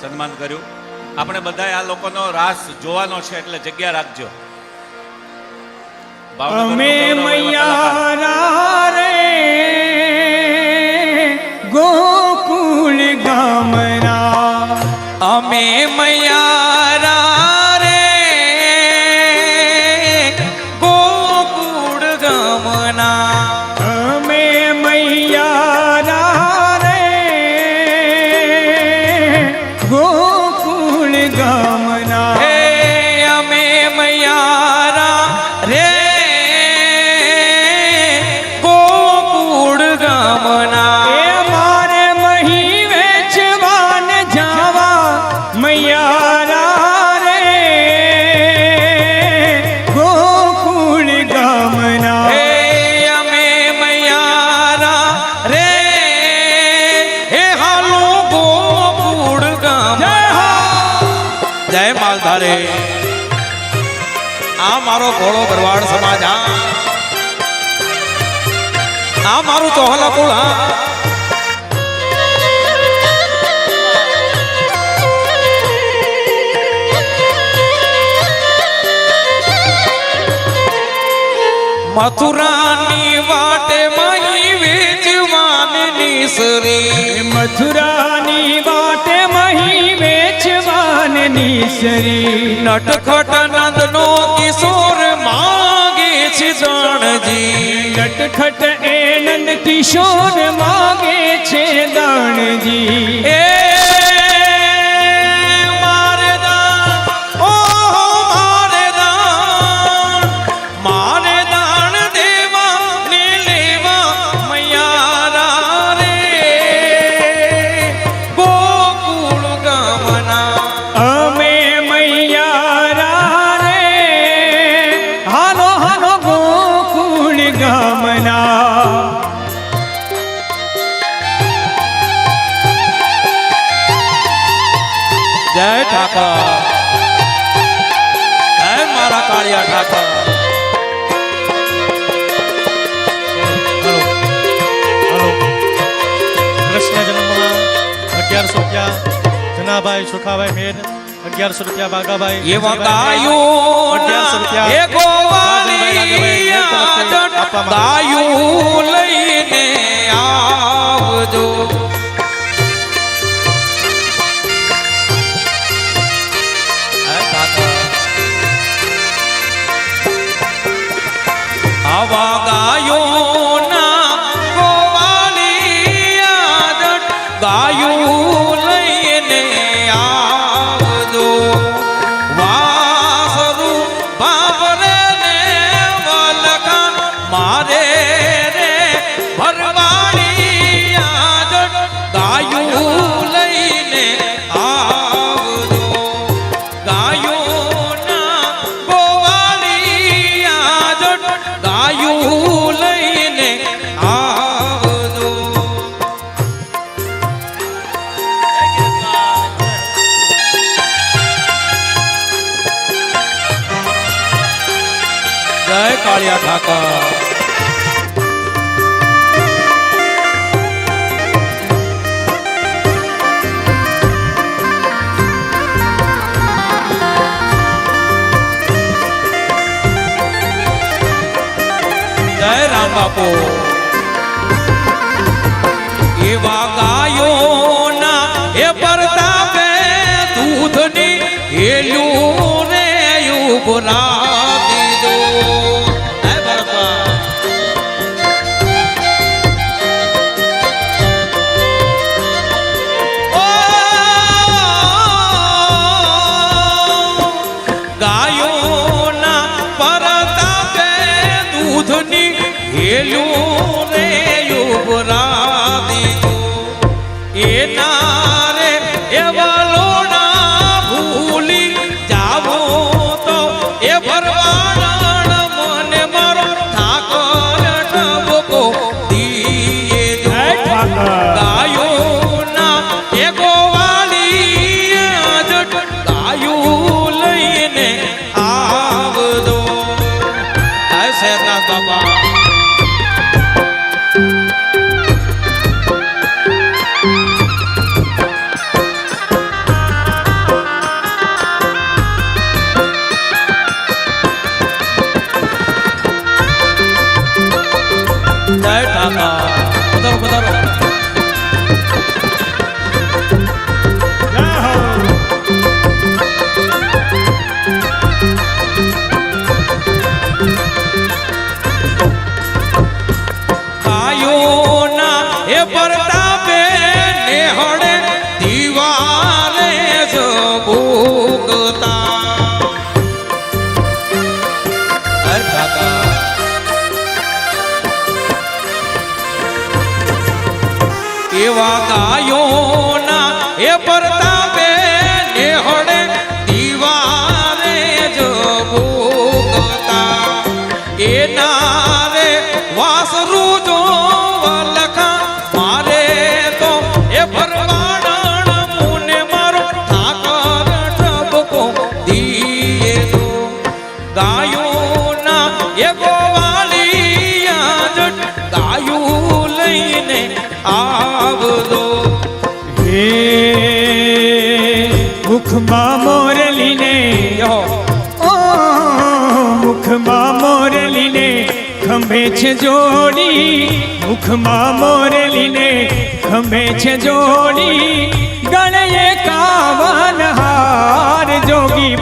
D: સન્માન કર્યું. આપણે બધાએ આ લોકોનો રાસ જોવાનો છે એટલે જગ્યા રાખજો.
A: અમે મૈયારા રે ગોકુળ ગામના,
B: અમે મૈયારા રે ગોકુળ ગામના,
A: અમે મૈયારા રે ગોકુળ ગામના.
B: હે અમે મૈયારા રે ગોકુળ ગામના.
A: એ મારે મહી વેચવાન જાવા મૈયારા રે ગોકુળ ગામના.
B: હે અમે મૈયારા રે હે હાલો ગોકુળ ગામ.
A: જય હો.
B: જય માલધારે. આ મારો ભોળો ભરવાડ સમાજ, આ મારું ચોહલા કુળ. મથુરાની વાટે મહી વેચવાની સરી,
A: મથુરાની વાટે મહી વેચવાન નીસરી.
B: નટખટ નંદનો કિશોર માગે છે દાણજી.
A: નટખટ એ નંદ કિશોર માગે છે દાણજી.
B: એ મારે દાણ, ઓહો મારે દાણ, મારે દાણ દેવા ને લેવા મૈયારા રે ગોકુળ ગામના.
A: અમે મૈયારા રે હાલો હાલો ગોકુળ ગામના.
B: જય ઠાકર, જય મારા કાળિયા ઠાકર.
E: કૃષ્ણ જન્મમાં 1100 રૂપિયા જનાભાઈ સુખાભાઈ મેર, 1100 રૂપિયા બાગાભાઈ
B: એવા ગાયું
E: 1100 રૂપિયા
B: એ ગોવાલી ગાયું લઈને આવજો. આવા ગાયોના ગોવાલી ગાયું લઈને આવજો. વાસરું બાપરે ને વલખા મારે રે ભરવાડી ગાયું લઈને આવજો. ગાયોના ગોવાલી ગાયું લઈને આવજો. જય કાળિયા ઠાકર.
F: બાપો એવા ગાયોના એ પરતાપે દૂધની હેલું રે ઉભરા દીધો હે બાપા ગાયોના પરતાપે દૂધની હેલું રે ઉભરા દીધો એના રે એવા લોણા ભૂલી જાવો તો એ ભરવાડ મને મારો ઠાકર ઠબકો દીએ ગાયોના એ ગોવાળી જટ ગાયું લઈને આવદો હશે ના બાબા જય ઠાકર પધારો પધારો
A: જય હો
F: ગાયોના એ પરતાપે નેહળે દીવારે જ ભૂગતા હે ઠાકર એવા ગાયોના એ પરતાપે નેહળે દીવારે જ ભૂગતા એના રે વાસરુ જો લખા મારે તો એ ભરવાડ મુને મારો ઠાકર ઠબકો દીએ દો ગાયોના એ ગોવાળિયા જટ ગાયું લઈને આવદો
A: હે મુખમાં મોરલીને
F: યો
A: ઓ મુખમાં મોરલીને ખંભે છે જોડી મુખમાં મોરલીને ખંભે છે જોડી ગળે કાવન હાર જોગી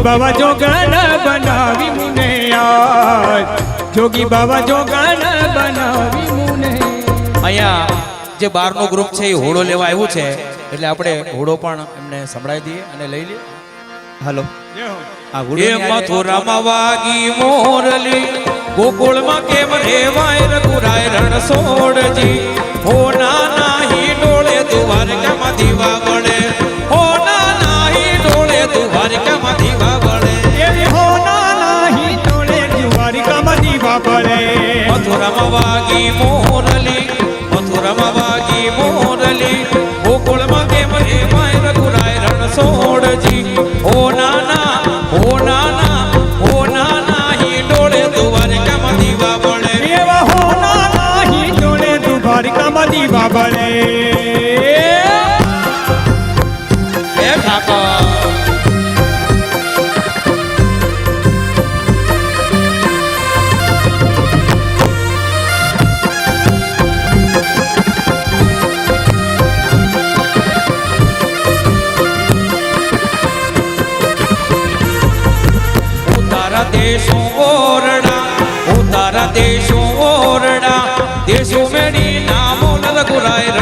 A: બાબા જોગણ બનાવી મુને યાર જોગી બાબા જોગણ બનાવી મુને
F: અહીંયા જે બારનો ગ્રુપ છે એ હોડો લેવા આવ્યું છે એટલે આપણે હોડો પણ એમને સંભળાવી દઈએ અને લઈ લઈએ હાલો એ મથુરામાં વાગી મોરલી ગોકુળમાં કેમ રેવાય રઘુરાય રણછોડજી હો નાના હી ડોળે દ્વારકામાં દીવા વળે હો નાના હી ડોળે દ્વારકામાં દીવા વળે
A: એ હોના નાહી તોડે દ્વારિકામાં દીવા પડે
F: મથુરામાં વાગી મોરલી મથુરામાં વાગી મોરલી ગોકુળમાં કેમ રેવાય રઘુરાય રણછોડજી હો નાના હી ડોળે દ્વારકામાં દીવા વળે
A: એવા હોના નાહી તોડે દ્વારિકામાં દીવા પડે
F: હે ઠાકર દેશો ઓરડા દેશો મેડી નામો રઘુરાય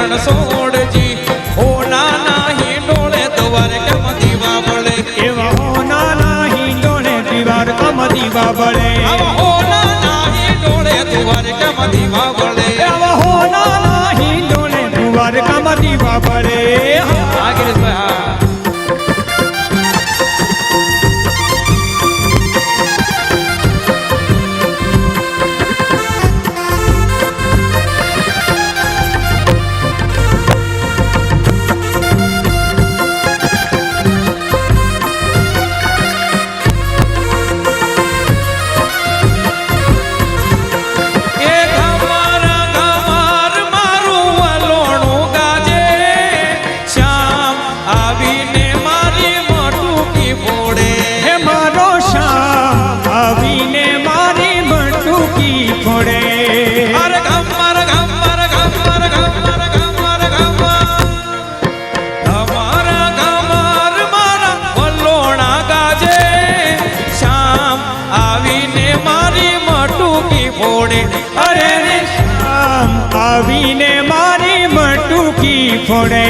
A: આવીને મારી મટુકી ફોડે.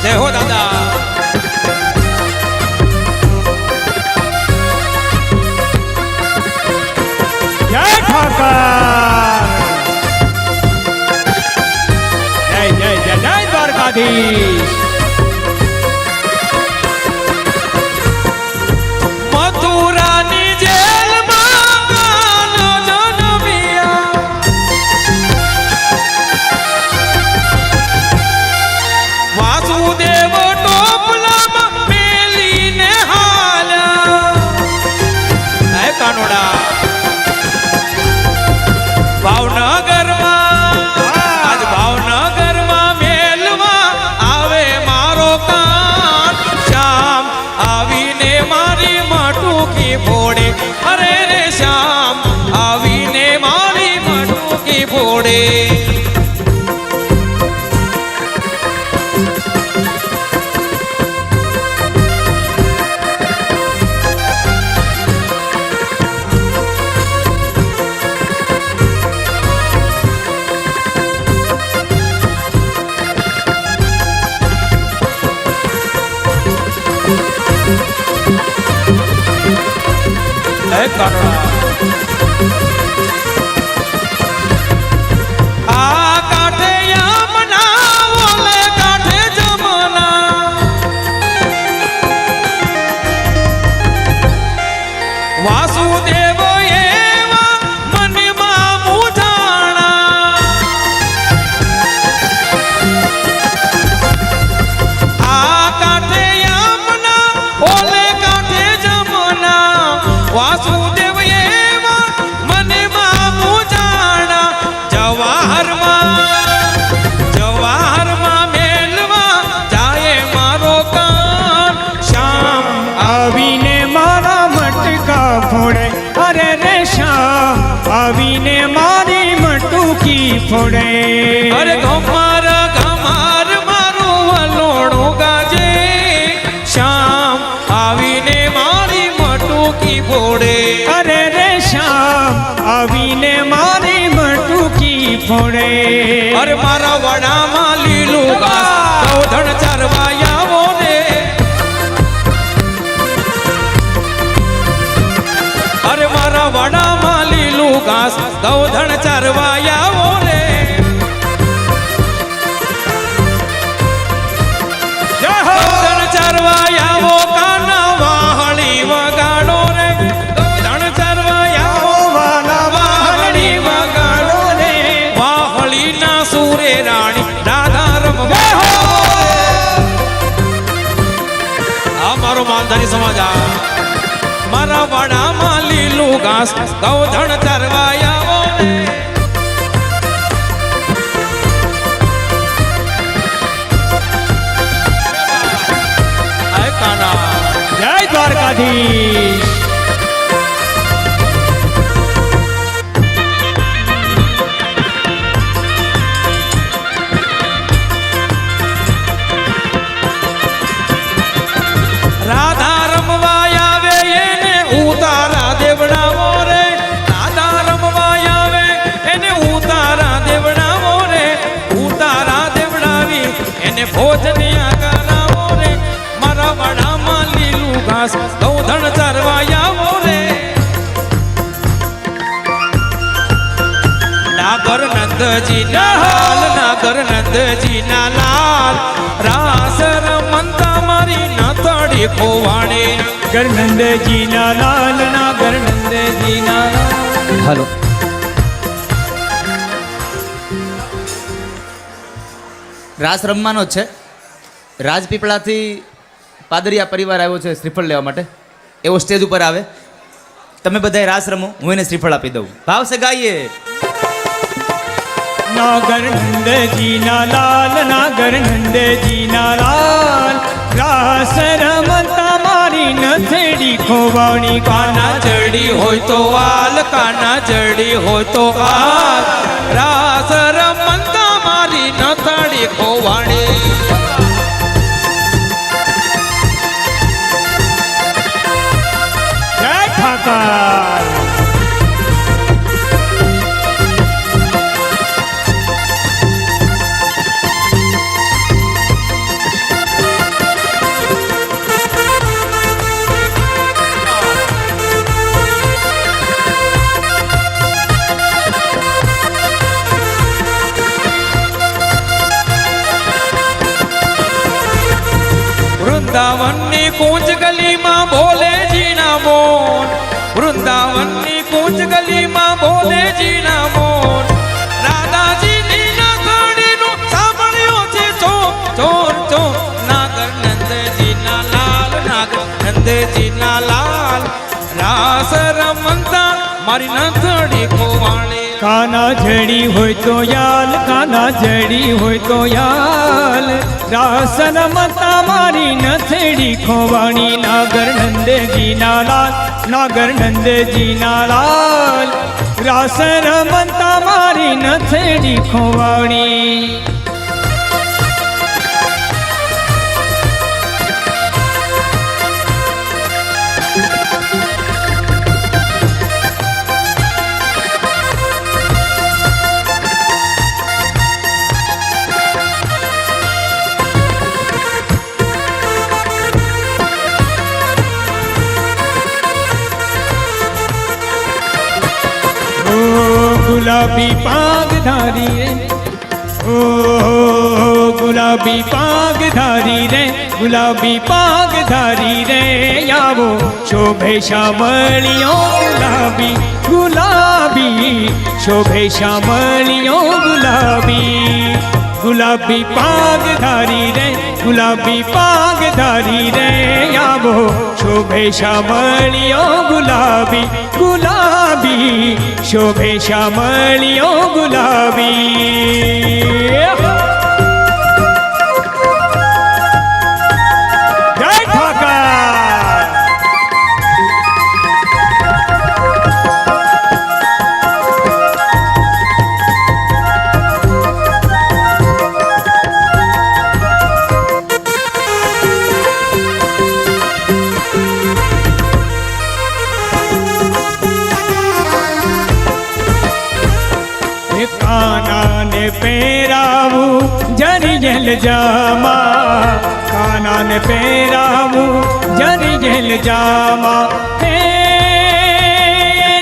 F: જય હો દાદા.
A: જય ઠાકર. જય જય જય જય દ્વારકાધીશ.
F: મથુરાની જેલમાં કાનો જન્મ્યા. વાસુદેવ ટોપલામાં મેલીને હાલ્યા. હે કાનોડા. ભાવનગરમાં આજ ભાવનગરમાં મેલમાં આવે મારો કાન. શ્યામ આવીને મારી માટુકી ફોડે. અરે રે શ્યામ આવીને મારી માટુકી ફોડે. હે કાનોડા. આ કાંઠે યમુના ઓલે કાંઠે જમુના. વાસુદેવ એવા મનમાં મૂંઝાણા. આ કાંઠે યમુના ઓલે કાંઠે જમુના. વાસુદેવ એવા મનમાં મૂંઝાણા. જવાહરમાં મેલવા જાય મારો કાન. શ્યામ
A: આવીને મારા મટકા ફોડે. અરે રે શ્યામ આવીને મારી મટુકી ફોડે.
F: અરે ગમાર મારું વલોણું ગાજે. શ્યામ આવીને મારી મટુકી ફોડે.
A: અરે રે શ્યામ આવીને મારી મટુકી ફોડે.
F: અરે મારા વડામાં લીલું ઘાસ ગૌધણ ચરવા આવો રે. અરે મારા વડામાં લીલું ઘાસ ગૌધણ ચરવા આવો રે.
A: જય હો.
F: ગૌધણ ચરવા આવો કાના વાહળી વગાડો રે. ગૌધણ ચરવા આવો
A: વાલા વાહણી વગાડો રે.
F: વાહળીના સુરે રાણી રાધા રમવા. આ મારો માલધારી સમાજ. આ મારા વાડામાં લીલું ઘાસ ગૌધણ ચરવા આવો રે. હે કાના.
A: જય દ્વારકાધીશ.
F: રાધા રમવા આવે એને ઉતારા દેવડાવો રે. રાધા રમવા આવે એને ઉતારા દેવડાવો રે. ઉતારા દેવડાવી એને ભોજનિયા કરાવો રે. મારા વાડામાં લીલું ઘાસ ગૌધણ ચરવા આવો રે. નાગર નંદજીના લાલ, નાગર નંદજીના લાલ. રાસ રમંતા મારી નથડી ખોવાડે.
A: ગરનંદજીના લાલ ના ગરનંદજીના લાલ.
C: હાલો. રાસ રમવાનો જ છે. રાજપીપળાથી પાદરિયા પરિવાર આવ્યો છે શ્રીફળ લેવા માટે. એવો સ્ટેજ ઉપર આવે. તમે બધાએ રાસ રમો, હું એને શ્રીફળ આપી દઉં. ભાવ સે ગાઈએ.
A: નાગર નંદજીના લાલ, નાગર નંદજીના લાલ. રાસ રમતા મારી નથડી ખોવાણી.
F: કાના ચડી હોય તો વાલ, કાના ચડી હોય તો હાલ. રાસ રમંતા મારી નથડી ખોવાણી.
A: જય ઠાકર.
F: વૃંદાવનની કુંજ ગલીમાં બોલે જીના મોન, વૃંદાવનની કુંજ ગલીમાં બોલે જીના મોન. રાધાજીની નાગણીનું સાંભળ્યું છે ચોર ચોર ચોર. નાગર નંદજીના લાલ, નાગર નંદજીના લાલ, રાસ રમતા મારી નથડી ખોવાણે.
A: કાના જડી હોય તો યાલ, કાના જડી હોય તો યાલ, રાસ રમતા મારી નથડી ખોવાણી. નાગર નંદજીના લાલ, નાગર નંદજીના લાલ, રાસ રમતા મારી નથડી ખોવાણી. ગુલાબી પાગ ધારી રે, ઓ ગુલાબી પાગ ધારી રે, ગુલાબી પાગ ધારી રે. આવો શોભે શામળિયો ગુલાબી ગુલાબી, શોભે શામળિયો ગુલાબી. ગુલાબી પાગ ધારી રે, ગુલાબી પાગ ધારી રે. આવો શોભે શામળિયો ગુલાબી ગુલાબી, શોભે શામળિયો ગુલાબી. જય ઠાકર. કાનાને પહેરાવું જરિયેલ જામા, કાનાને પહેરાવું જરિયેલ જામા. હે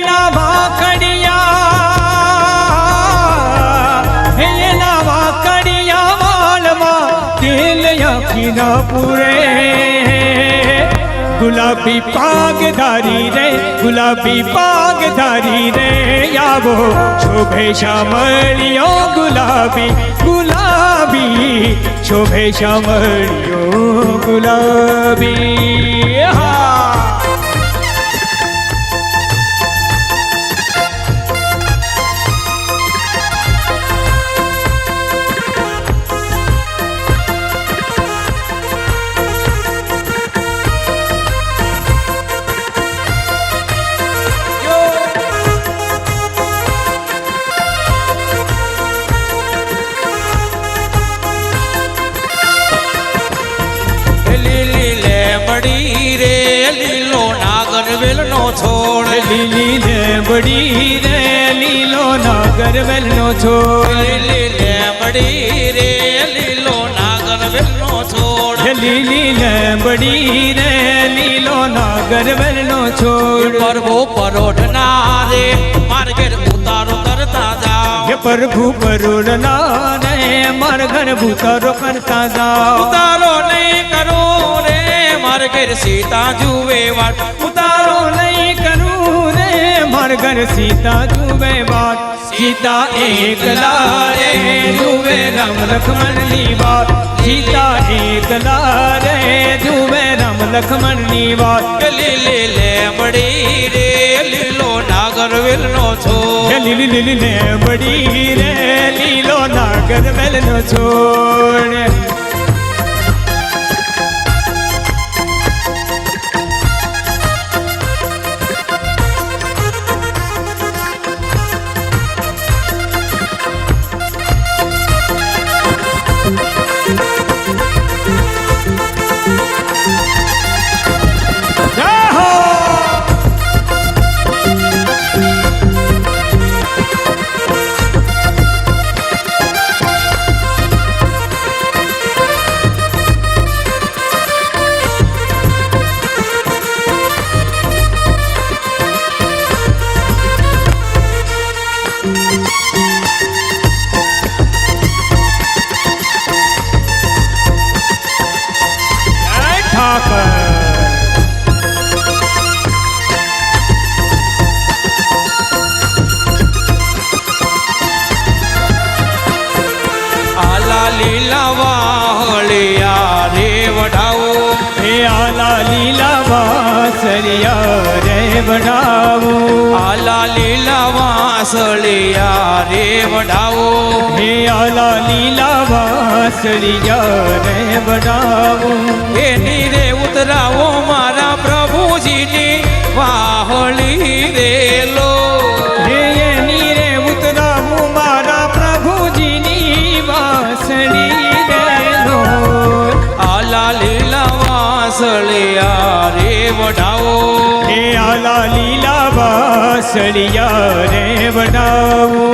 A: ના વાકડિયા, હે ના વાકડિયા વાલમાં તેલ આખી ના પૂરે. ગુલાબી પાગ ધારી રે, ગુલાબી પાગ ધારી રે. આવો શોભે શામળિયો ગુલાબી ગુલાબી, શોભે શામળિયો ગુલાબી. હા
F: લીલો નાગર વેલનો છોડ,
A: લીલી લેબડી રે, લીલો નાગર વેલનો છોડ.
F: લીલી લેમડી રે, લીલો નાગર વેલનો છોડ.
A: લીલી લેબડી રે, લીલો નાગર વેલનો છોડ.
F: પ્રભુ પરોઢના રે માર્ગે ઉતારો કરતા જાઓ.
A: હે પ્રભુ પરોઢના રે માર ઘર ઉતારો કરતા જાઓ.
F: ઉતારો નહીં કરો રે મારે ઘેર સીતા જુએ વાટ.
A: ઉતારો નહીં કરું રે માર ઘર સીતા જુએ વાત. સીતા એકલા રે જુએ રામ લક્ષ્મણની વાત. સીતા એકલા રે જુએ રામ લક્ષ્મણની વાત.
F: લીલી લેમડી રે, લીલો નાગર વેલનો છોડ.
A: લીલી લીલી લેબડી રે, લીલો નાગર વેલનો છોડ.
F: આલા લીલા વાહળિયા રે વઢાવો
A: હે આલા લીલા વાસળિયા રે વઢાવો
F: આલા લીલા વાસળિયા રે વઢાવો
A: હે આલા લીલા વાસળિયા રે વઢાવો
F: એની રે ઉતરાવો મારા પ્રભુજીની વાહળી રે લો
A: હે એની રે ઉતરાવું મારા પ્રભુજીની વાસળી રે લો
F: આલા લીલા વાસળિયા રે વઢાવો
A: હે આલા લીલા વાસળિયા રે વઢાવો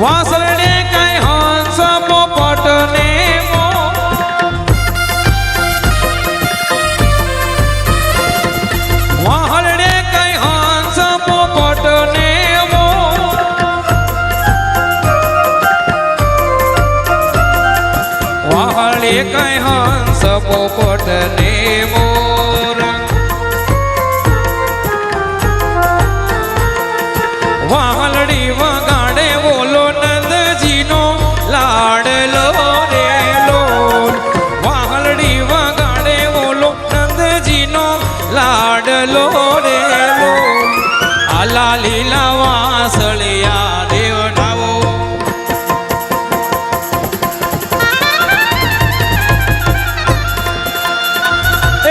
F: વાસળે કઈ હંસ પોપટ ને મો વાહળે કઈ હંસ પોપટ ને મો વાહળે કઈ હંસ પોપટ ને મોર વાહલડી વગાડે બોલો નંદજીનો લાડલો રે લોલ વાહલડી વગાડે બોલો નંદજીનો લાડલો રે લોલ આલા લીલા વાસળિયા રે વઢાવો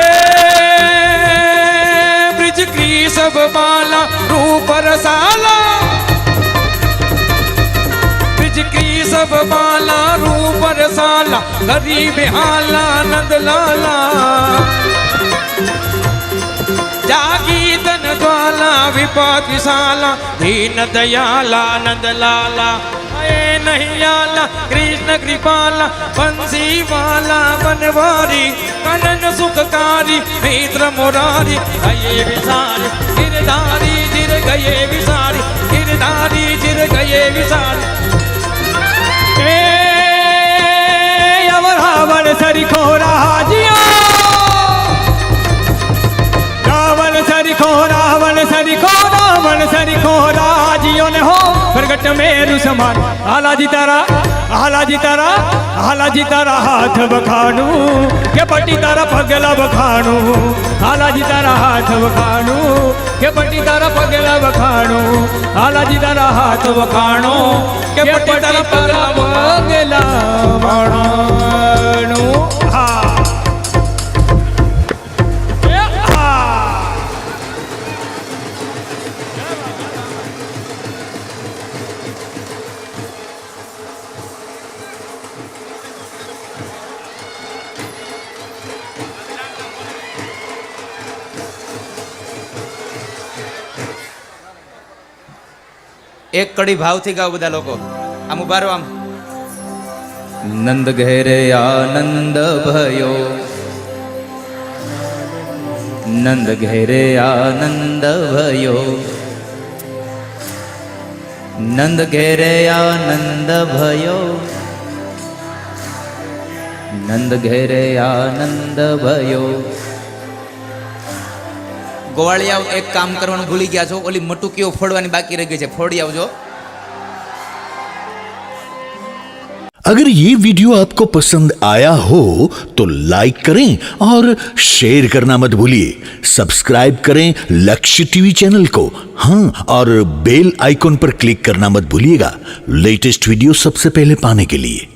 F: એ બ્રિજ ક્રીસબ બાલા રૂપ રસાલા सब बाला रूप रसाला गरीब हाला नंद लाला जागी धन द्वाला विपति साला दीन दयाला नंद लाला नहीं आला कृष्ण कृपाला बंसी वाला बनवारी कनन सुखकारी मित्र मुरारी गए विसारी गिरधारी जिर गए विसारी गिरधारी जिर गए विसारी
A: रावण सरिखो राजिया रावण सरिखो रावण सरिखो रावण सरिखो राजियो ने हो प्रगट मेरु समान हालाजी तारा हाथ बखाणू के पट्टी तारा पगला बखाणू हालाजी तारा हाथ बखाणू के पट्टी तारा पगला बखाणू हालाजी तारा हाथ बखाणू के पट्टी तारा पगला बखाणू हाँ
C: એક કડી ભાવથી ગાઓ બધા લોકો આમ ઉભા રહો આમ નંદ ઘેરે આનંદ ભયો નંદ ઘેરે આનંદ ભયો નંદ ઘેરે આનંદ ભયો નંદ ઘેરે આનંદ ભયો ગોવાળિયા એક કામ કરવાનું ભૂલી ગયા છો ઓલી મટુકીઓ ફોડવાની બાકી રહી ગઈ છે ફોડી આવજો
G: अगर ये वीडियो आपको पसंद आया हो तो लाइक करें और शेयर करना मत भूलिए सब्सक्राइब करें लक्ष्य टीवी चैनल को हाँ और बेल आइकॉन पर क्लिक करना मत भूलिएगा लेटेस्ट वीडियो सबसे पहले पाने के लिए।